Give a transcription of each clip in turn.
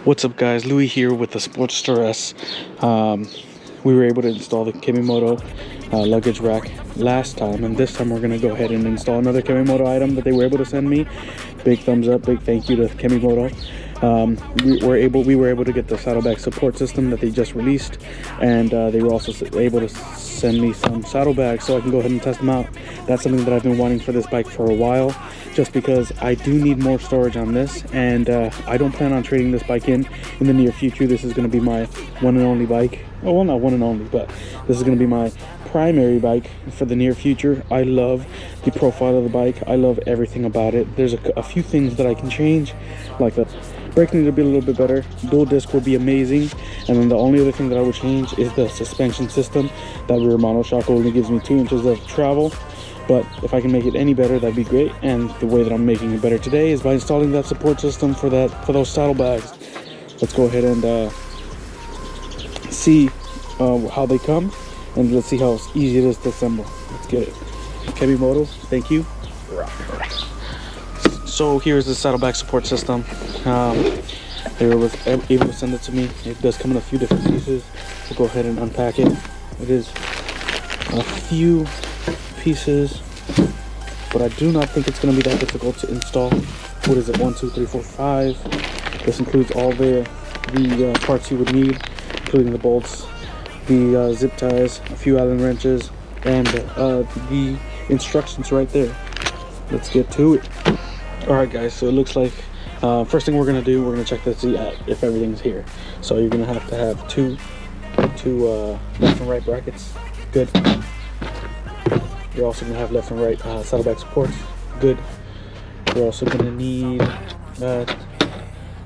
What's up guys, Louis here with the Sportster S. We were able to install the KemiMoto luggage rack last time, and this time we're going to go ahead and install another KemiMoto item that they were able to send me. Big thumbs up, big thank you to KemiMoto. We were able to get the saddlebag support system that they just released, and they were also able to send me some saddlebags so I can go ahead and test them out. That's something that I've been wanting for this bike for a while, just because I do need more storage on this, and I don't plan on trading this bike in the near future. This is going to be my one and only bike. Well, not one and only, but this is going to be my primary bike for the near future. I love the profile of the bike. I love everything about it. There's a few things that I can change, like the brakes need to be a little bit better. Dual disc would be amazing, and then the only other thing that I would change is the suspension system. That rear monoshock only gives me 2 inches of travel, but if I can make it any better, that'd be great. And the way that I'm making it better today is by installing that support system for those saddlebags. Let's go ahead and see how they come, and let's see how easy it is to assemble. Let's get it. KemiMoto, thank you. So here's the saddlebag support system. They were able to send it to me. It does come in a few different pieces. We'll go ahead and unpack it. It is a few pieces, but I do not think it's going to be that difficult to install. What is it? 1, 2, 3, 4, 5. This includes all the parts you would need, including the bolts, the zip ties, a few Allen wrenches, and the instructions right there. Let's get to it. Alright guys, so it looks like first thing we're going to do, we're going to check to see if everything's here. So you're going to have two left and right brackets. Good. You're also going to have left and right saddlebag supports. Good. You're also going to need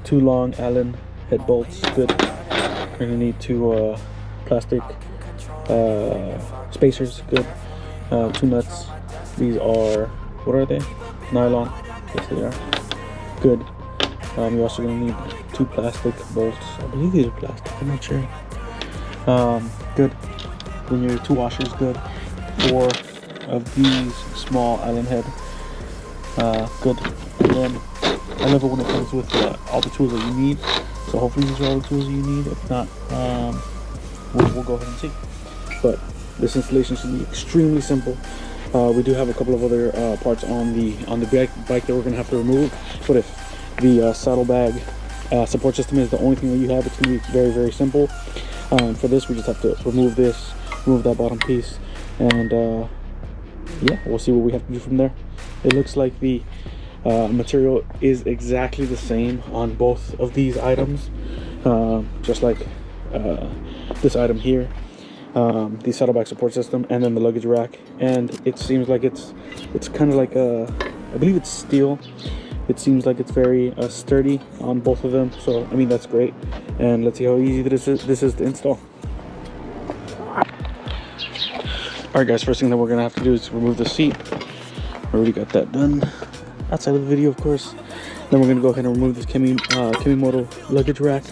2 long Allen head bolts. Good. You're going to need 2 plastic spacers. Good. 2 nuts. These are, what are they? Nylon. Yes, they are. Good. You're also going to need 2 plastic bolts. I believe these are plastic. I'm not sure. Good. Then your 2 washers. Good. 4 of these small Allen head. Good. And then I love it when it comes with all the tools that you need. So hopefully these are all the tools you need. If not, we'll go ahead and see. But this installation should be extremely simple. We do have a couple of other parts on the bike that we're going to have to remove, but if the saddlebag support system is the only thing that you have, it's going to be very, very simple. For this, we just have to remove that bottom piece, and yeah, we'll see what we have to do from there. It looks like the material is exactly the same on both of these items, just like this item here. The saddlebag support system, and then the luggage rack, and it seems like it's kind of like I believe it's steel. It seems like it's very sturdy on both of them, so I mean that's great. And let's see how easy this is to install. Alright guys, first thing that we're gonna have to do is remove the seat. Already got that done outside of the video, of course. Then we're gonna go ahead and remove this KemiMoto luggage rack.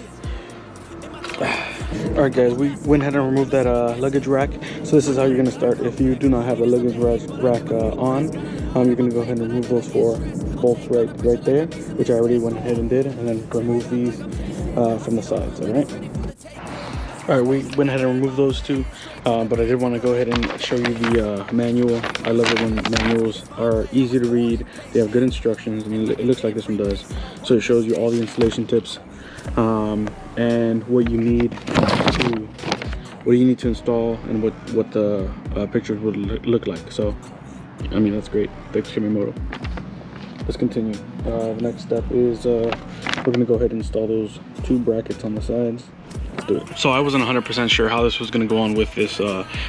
Alright guys, we went ahead and removed that luggage rack. So this is how you're going to start. If you do not have the luggage rack on, you're going to go ahead and remove those 4 bolts right there, which I already went ahead and did, and then remove these from the sides. Alright, we went ahead and removed those 2, but I did want to go ahead and show you the manual. I love it when manuals are easy to read. They have good instructions. I mean, it looks like this one does. So it shows you all the installation tips, and what you need to install, and what the pictures would look like. So I mean, that's great. Thanks KemiMoto. Let's continue. The next step is we're gonna go ahead and install those 2 brackets on the sides. Let's do it. So I wasn't 100% sure how this was gonna go on with this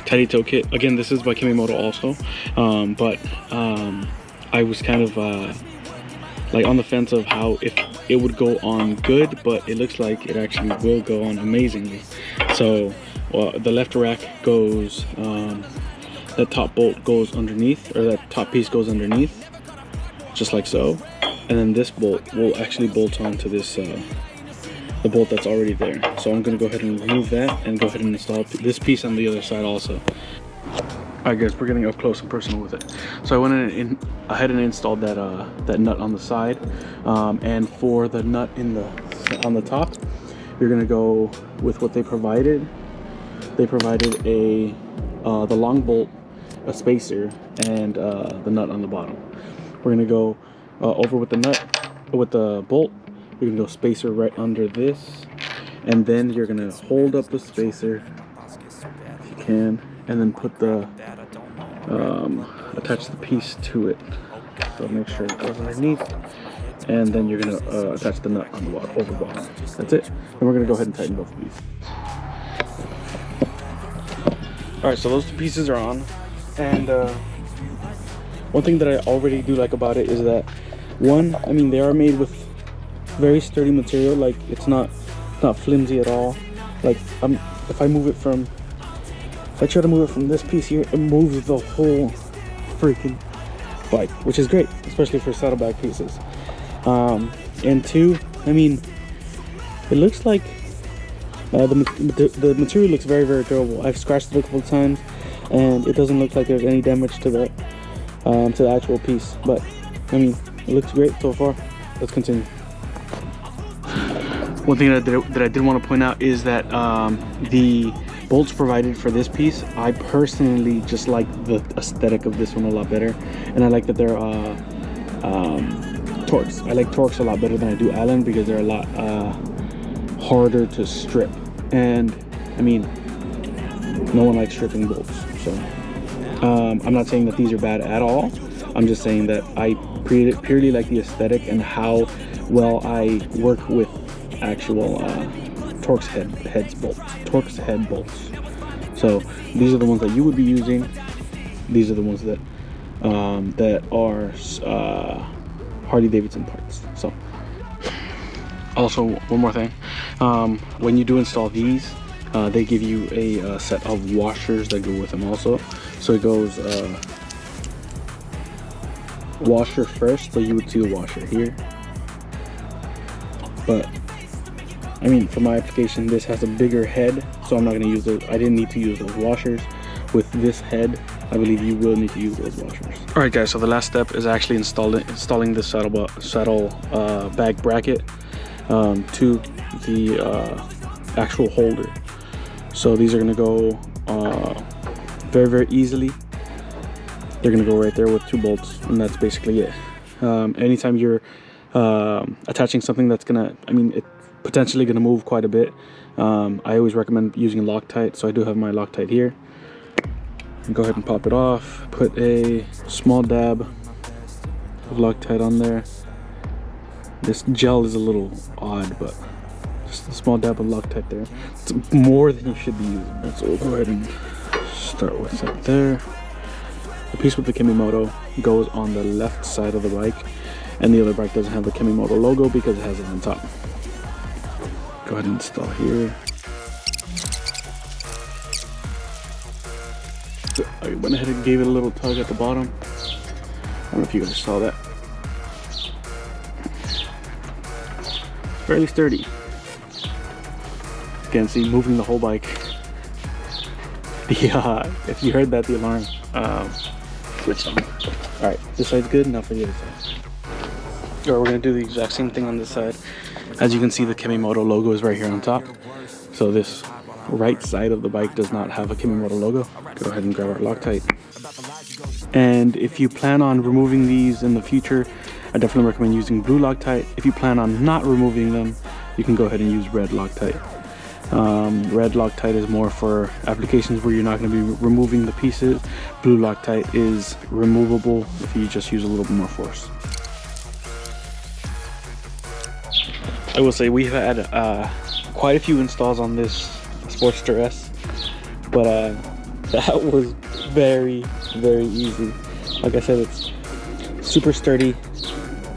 tidy toe kit. Again, this is by KemiMoto also, but I was kind of like on the fence of how if it would go on good, but it looks like it actually will go on amazingly. So the left rack goes, that top bolt goes underneath, or that top piece goes underneath, just like so, and then this bolt will actually bolt onto this the bolt that's already there. So I'm going to go ahead and remove that and go ahead and install this piece on the other side also. Alright guys, we're getting up close and personal with it. So I went ahead and installed that that nut on the side, and for the nut on the top, you're gonna go with what they provided. They provided the long bolt, a spacer, and the nut on the bottom. We're gonna go over with the nut, with the bolt. You're gonna go spacer right under this, and then you're gonna hold up the spacer if you can, and then put the attach the piece to it. So make sure it goes underneath, and then you're gonna attach the nut on the bottom, over the bottom. That's it. And we're gonna go ahead and tighten both of these. All right, so those two pieces are on, and one thing that I already do like about it is that, one, I mean, they are made with very sturdy material. Like, it's not flimsy at all. Like, if I try to move it from this piece here, it moves the whole freaking bike, which is great, especially for saddlebag pieces. And two, I mean, it looks like the material looks very, very durable. I've scratched it a couple of times, and it doesn't look like there's any damage to the actual piece. But I mean, it looks great so far. Let's continue. One thing that I did want to point out is that the bolts provided for this piece, I personally just like the aesthetic of this one a lot better, and I like that they're Torx. I like Torx a lot better than I do Allen, because they're a lot harder to strip, and I mean, no one likes stripping bolts. So I'm not saying that these are bad at all. I'm just saying that I purely like the aesthetic and how well I work with actual Torx head bolts. So these are the ones that you would be using. These are the ones that are Harley-Davidson parts. So also, one more thing, when you do install these, they give you a set of washers that go with them also. So it goes washer first, so you would see the washer here. But I mean, for my application, this has a bigger head, so I'm not going to use those. I didn't need to use those washers. With this head, I believe you will need to use those washers. All right, guys, so the last step is actually installing the saddle bag bracket to the actual holder. So these are going to go very, very easily. They're going to go right there with 2 bolts, and that's basically it. Anytime you're attaching something that's going to, I mean, it's potentially going to move quite a bit, I always recommend using Loctite. So I do have my Loctite here. Go ahead and pop it off. Put a small dab of Loctite on there. This gel is a little odd, but just a small dab of Loctite there. It's more than you should be using. So we'll go ahead and start with that there. The piece with the KemiMoto goes on the left side of the bike, and the other bike doesn't have the KemiMoto logo because it has it on top. Go ahead and install here. I went ahead and gave it a little tug at the bottom. I don't know if you guys saw that. Fairly sturdy. Again, see, moving the whole bike. If you heard that, the alarm switched on. All right, this side's good. Now for the other side. All right, we're gonna do the exact same thing on this side. As you can see, the KemiMoto logo is right here on top. So this right side of the bike does not have a KemiMoto logo. Go ahead and grab our Loctite. And if you plan on removing these in the future, I definitely recommend using blue Loctite. If you plan on not removing them, you can go ahead and use red Loctite. Red Loctite is more for applications where you're not going to be removing the pieces. Blue Loctite is removable if you just use a little bit more force. I will say we've had quite a few installs on this Sportster S, but that was very, very easy. Like I said, it's super sturdy.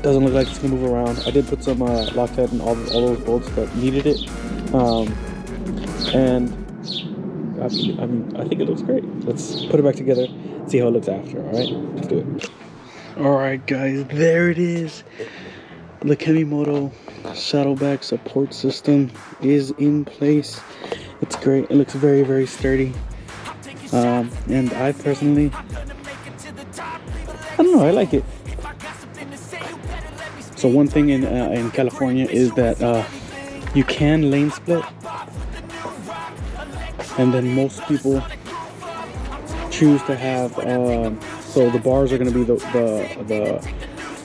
Doesn't look like it's gonna move around. I did put some Loctite in all those bolts that needed it, and I mean, I think it looks great. Let's put it back together and see how it looks after. All right, let's do it. All right, guys, there it is. The KemiMoto saddlebag support system is in place. It's great. It looks very, very sturdy. And I personally, I don't know, I like it. So one thing in California is that You can lane split, and then most people choose to have so the bars are going to be the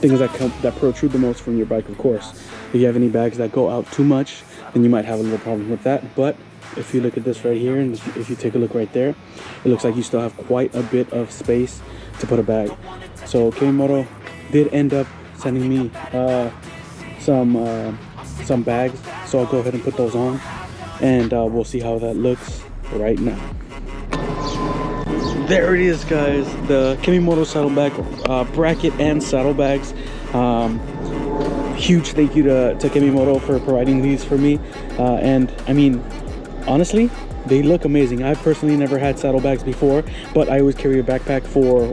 things that protrude the most from your bike, of course. If you have any bags that go out too much, then you might have a little problem with that. But if you look at this right here, and if you take a look right there, it looks like you still have quite a bit of space to put a bag. So KemiMoto did end up sending me some bags, so I'll go ahead and put those on, and we'll see how that looks right now. There it is, guys, the KemiMoto saddlebag bracket and saddlebags. Huge thank you to KemiMoto for providing these for me, and I mean, honestly, they look amazing. I personally never had saddlebags before, but I always carry a backpack for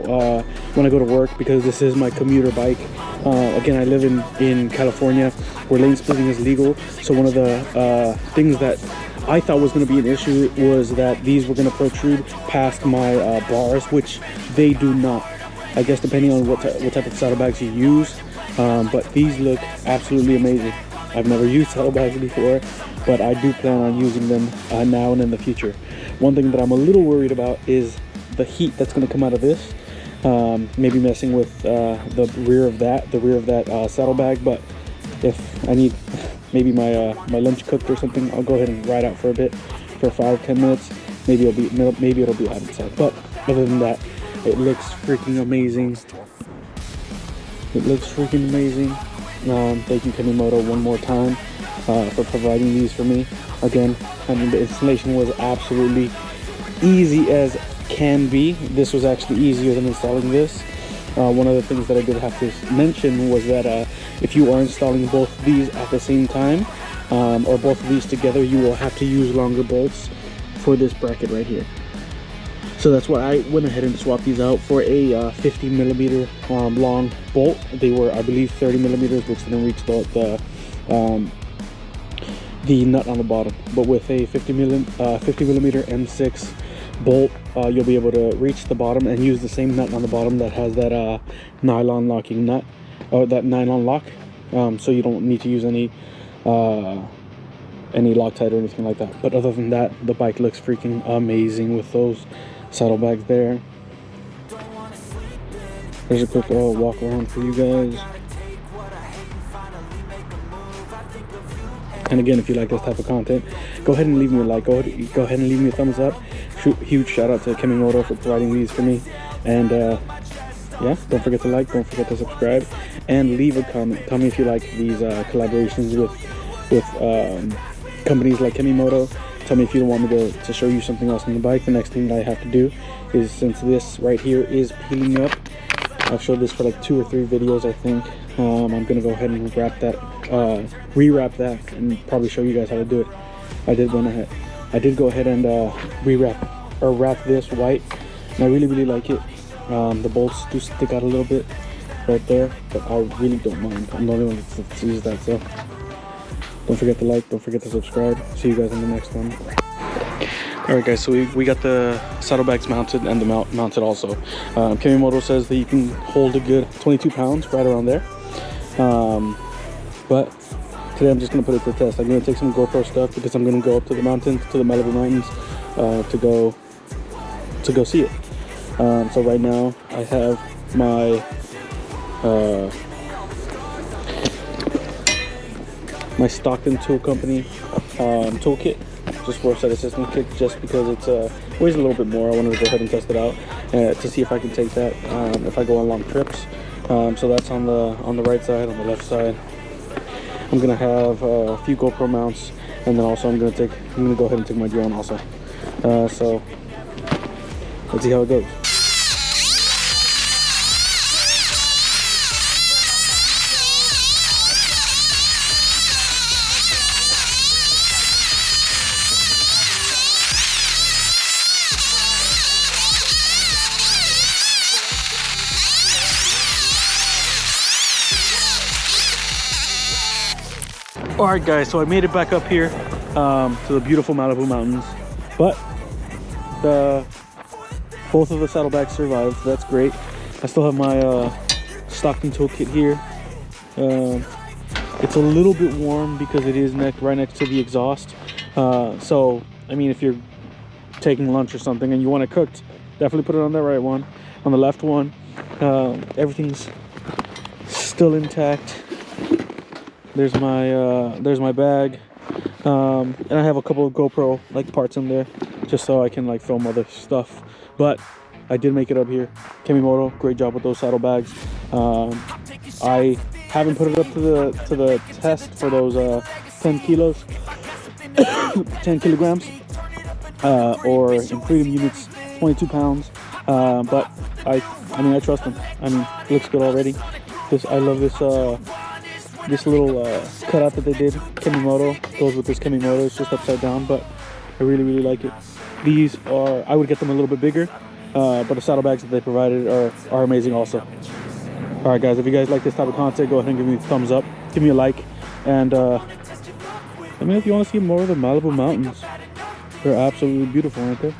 when I go to work, because this is my commuter bike. Again, I live in California, where lane splitting is legal. So one of the things that I thought was going to be an issue was that these were going to protrude past my bars, which they do not. I guess depending on what type of saddlebags you use, but these look absolutely amazing. I've never used saddlebags before, but I do plan on using them now and in the future. One thing that I'm a little worried about is the heat that's going to come out of this. Maybe messing with the rear of that saddlebag, but if I need maybe my lunch cooked or something, I'll go ahead and ride out for a bit, for 5-10 minutes. Maybe it'll be hot inside. But other than that, it looks freaking amazing. It looks freaking amazing. Thank you, KemiMoto, one more time for providing these for me. Again, I mean, the installation was absolutely easy as can be. This was actually easier than installing this. One of the things that I did have to mention was that if you are installing both of these at the same time, or both of these together, you will have to use longer bolts for this bracket right here. So that's why I went ahead and swapped these out for a 50 millimeter long bolt. They were, I believe, 30 millimeters, which didn't reach the nut on the bottom. But with a 50 millimeter M6 bolt, you'll be able to reach the bottom and use the same nut on the bottom that has that nylon locking nut, or that nylon lock. So you don't need to use any Loctite or anything like that. But other than that, the bike looks freaking amazing with those saddlebags there. There's a quick walk around for you guys. And again, if you like this type of content, go ahead and leave me a like. Go ahead and leave me a thumbs up. Huge shout out to KemiMoto for providing these for me. And yeah, don't forget to like, don't forget to subscribe, and leave a comment. Tell me if you like these collaborations with companies like KemiMoto. Tell me if you don't want me to show you something else on the bike. The next thing that I have to do is, since this right here is peeling up, I've showed this for like 2 or 3 videos, I think. I'm gonna go ahead and wrap that, rewrap that, and probably show you guys how to do it. I did go ahead and wrap this white, and I really like it. The bolts do stick out a little bit right there, but I really don't mind. I'm the only one that uses that. So don't forget to like, don't forget to subscribe. See you guys in the next one. Alright guys, so we got the saddlebags mounted and the mount mounted also. KemiMoto says that you can hold a good 22 pounds, right around there. But today I'm just going to put it to the test. I'm going to take some GoPro stuff because I'm going to go up to the mountains, to the Malibu mountains, to go see it. So right now I have my my Stockton Tool Company toolkit, just roadside assistance kit, just because it's weighs a little bit more. I wanted to go ahead and test it out to see if I can take that if I go on long trips. So that's on the right side. On the left side, I'm gonna have a few GoPro mounts, and then also I'm gonna go ahead and take my drone also. So let's see how it goes. Alright guys, so I made it back up here to the beautiful Malibu mountains, but both of the saddlebags survived, so that's great. I still have my Stockton toolkit here. It's a little bit warm because it is right next to the exhaust. So, I mean, if you're taking lunch or something and you want it cooked, definitely put it on the right one. On the left one, everything's still intact. There's my bag, and I have a couple of GoPro like parts in there, just so I can like film other stuff. But I did make it up here. KemiMoto, great job with those saddlebags. I haven't put it up to the test for those 10 kilos, 10 kilograms, or in freedom units, 22 pounds. But I mean, I trust them. I mean, it looks good already. I love this little cutout that they did. KemiMoto goes with this KemiMoto. It's just upside down, but I really like it. These are, I would get them a little bit bigger, but the saddlebags that they provided are amazing also. All right, guys, if you guys like this type of content, go ahead and give me a thumbs up, give me a like, and let me know if you want to see more of the Malibu mountains. They're absolutely beautiful, aren't they?